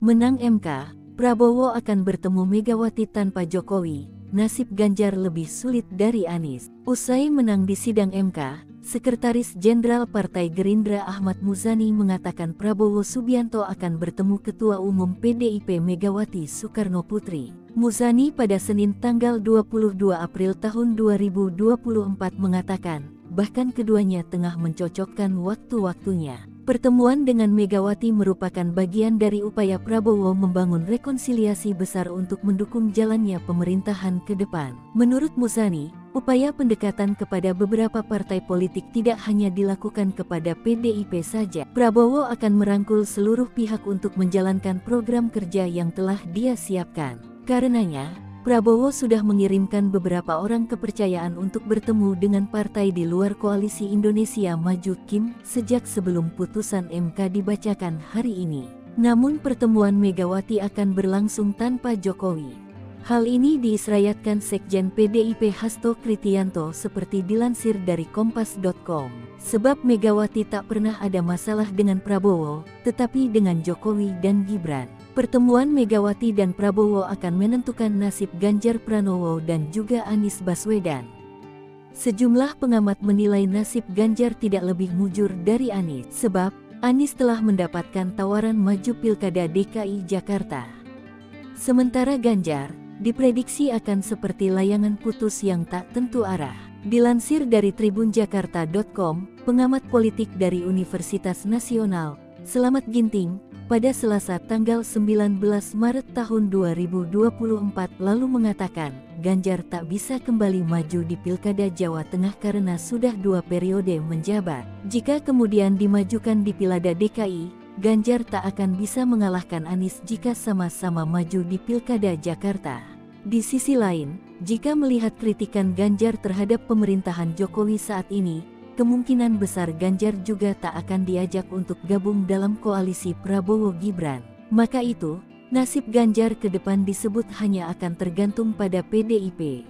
Menang MK, Prabowo akan bertemu Megawati tanpa Jokowi, nasib Ganjar lebih sulit dari Anies. Usai menang di sidang MK, Sekretaris Jenderal Partai Gerindra Ahmad Muzani mengatakan Prabowo Subianto akan bertemu Ketua Umum PDIP Megawati Soekarno Putri. Muzani pada Senin tanggal 22 April tahun 2024 mengatakan, bahkan keduanya tengah mencocokkan waktu-waktunya. Pertemuan dengan Megawati merupakan bagian dari upaya Prabowo membangun rekonsiliasi besar untuk mendukung jalannya pemerintahan ke depan. Menurut Muzani, upaya pendekatan kepada beberapa partai politik tidak hanya dilakukan kepada PDIP saja. Prabowo akan merangkul seluruh pihak untuk menjalankan program kerja yang telah dia siapkan. Karenanya, Prabowo sudah mengirimkan beberapa orang kepercayaan untuk bertemu dengan partai di luar koalisi Indonesia Maju (KIM) sejak sebelum putusan MK dibacakan hari ini. Namun pertemuan Megawati akan berlangsung tanpa Jokowi. Hal ini diisyaratkan Sekjen PDIP Hasto Kristianto seperti dilansir dari Kompas.com. Sebab Megawati tak pernah ada masalah dengan Prabowo, tetapi dengan Jokowi dan Gibran. Pertemuan Megawati dan Prabowo akan menentukan nasib Ganjar Pranowo dan juga Anies Baswedan. Sejumlah pengamat menilai nasib Ganjar tidak lebih mujur dari Anies, sebab Anies telah mendapatkan tawaran maju Pilkada DKI Jakarta. Sementara Ganjar diprediksi akan seperti layangan putus yang tak tentu arah. Dilansir dari tribunjakarta.com, pengamat politik dari Universitas Nasional, Selamat Ginting, pada Selasa tanggal 19 Maret tahun 2024 lalu mengatakan, Ganjar tak bisa kembali maju di Pilkada Jawa Tengah karena sudah 2 periode menjabat. Jika kemudian dimajukan di Pilkada DKI, Ganjar tak akan bisa mengalahkan Anies jika sama-sama maju di Pilkada Jakarta. Di sisi lain, jika melihat kritikan Ganjar terhadap pemerintahan Jokowi saat ini, kemungkinan besar Ganjar juga tak akan diajak untuk gabung dalam koalisi Prabowo-Gibran. Maka itu, nasib Ganjar ke depan disebut hanya akan tergantung pada PDIP.